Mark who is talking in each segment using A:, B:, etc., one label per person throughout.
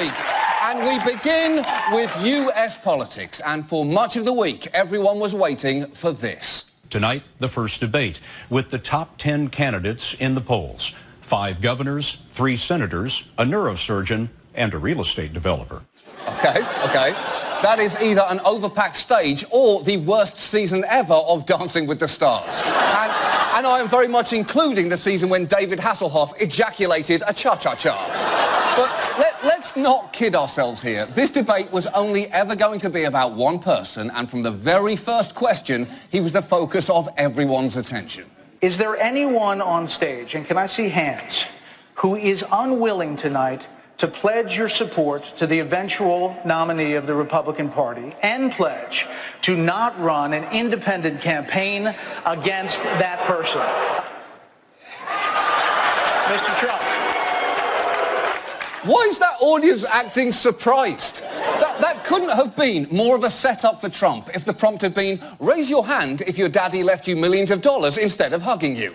A: week. And we begin with US politics. And for much of the week, everyone was waiting for this.
B: Tonight, the first debate with the top 10 candidates in the polls. 5 governors, 3 senators, a neurosurgeon, and a real estate developer.
A: Okay. That is either an overpacked stage or the worst season ever of Dancing with the Stars. And I am very much including the season when David Hasselhoff ejaculated a cha-cha-cha. But let's not kid ourselves here. This debate was only ever going to be about one person, and from the very first question, he was the focus of everyone's attention.
C: Is there anyone on stage, and can I see hands, who is unwilling tonight to pledge your support to the eventual nominee of the Republican Party and pledge to not run an independent campaign against that person? Mr. Trump.
A: Why is that audience acting surprised? That couldn't have been more of a setup for Trump if the prompt had been, raise your hand if your daddy left you millions of dollars instead of hugging you.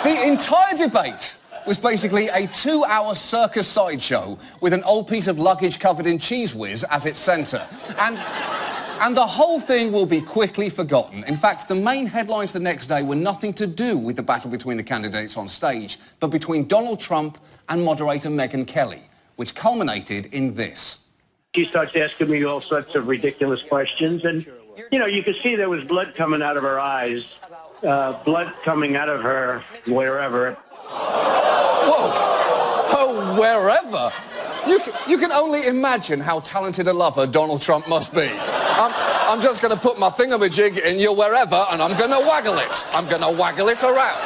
A: The entire debate was basically a 2-hour circus sideshow with an old piece of luggage covered in cheese whiz as its centre. And the whole thing will be quickly forgotten. In fact, the main headlines the next day were nothing to do with the battle between the candidates on stage, but between Donald Trump and moderator Megyn Kelly, which culminated in this.
D: She starts asking me all sorts of ridiculous questions, and, you know, you could see there was blood coming out of her eyes, blood coming out of her wherever.
A: Whoa! Oh, wherever? You can only imagine how talented a lover Donald Trump must be. I'm just going to put my thingamajig in your wherever, and I'm going to waggle it. I'm going to waggle it around.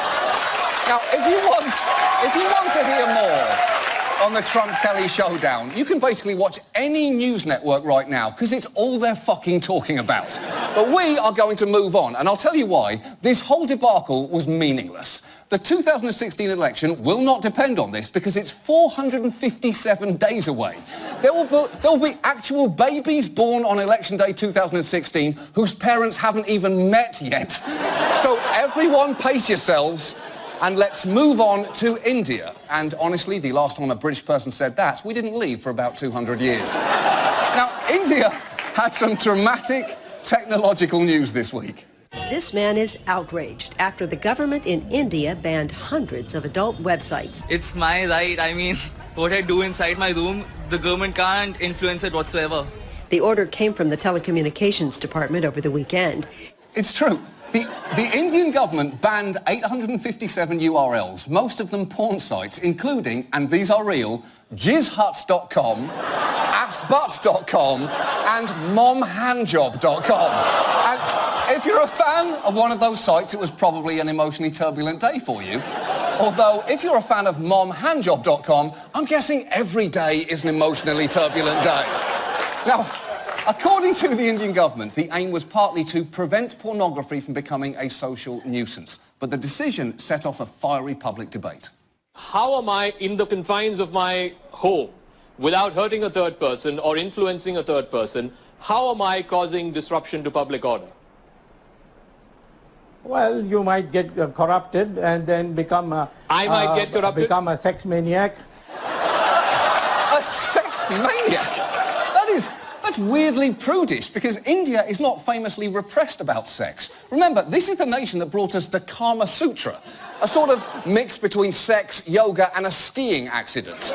A: Now, if you want to hear more on the Trump-Kelly showdown, you can basically watch any news network right now, because it's all they're fucking talking about. But we are going to move on, and I'll tell you why. This whole debacle was meaningless. The 2016 election will not depend on this because it's 457 days away. There will be actual babies born on Election Day 2016 whose parents haven't even met yet. So everyone pace yourselves and let's move on to India. And honestly, the last time a British person said that, we didn't leave for about 200 years. Now, India had some dramatic technological news this week.
E: This man is outraged after the government in India banned hundreds of adult websites.
F: It's my right. I mean, what I do inside my room, the government can't influence it whatsoever.
E: The order came from the telecommunications department over the weekend.
A: It's true. The Indian government banned 857 URLs, most of them porn sites, including, and these are real, jizzhuts.com, assbutts.com, and momhandjob.com. And if you're a fan of one of those sites, it was probably an emotionally turbulent day for you. Although, if you're a fan of momhandjob.com, I'm guessing every day is an emotionally turbulent day. Now, according to the Indian government, the aim was partly to prevent pornography from becoming a social nuisance. But the decision set off a fiery public debate.
G: How am I, in the confines of my home, without hurting a third person or influencing a third person, how am I causing disruption to public order?
H: Well, you might get corrupted and then become a...
G: I might get corrupted?
H: Become a sex maniac.
A: A sex maniac? That's weirdly prudish, because India is not famously repressed about sex. Remember, this is the nation that brought us the Kama Sutra, a sort of mix between sex, yoga, and a skiing accident.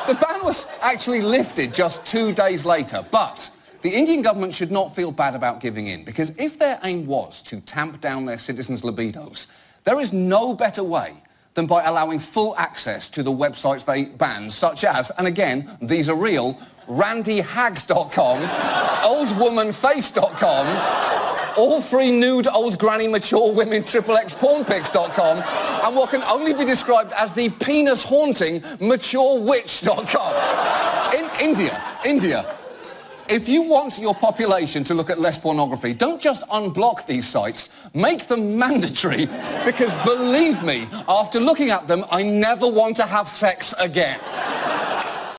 A: The ban was actually lifted just 2 days later, but the Indian government should not feel bad about giving in, because if their aim was to tamp down their citizens' libidos, there is no better way than by allowing full access to the websites they banned, such as, and again, these are real, randyhags.com, oldwomanface.com, all free nude old granny mature women XXX pornpics.com, and what can only be described as the penis haunting mature witch.com. In India, if you want your population to look at less pornography, don't just unblock these sites, make them mandatory, because believe me, after looking at them, I never want to have sex again.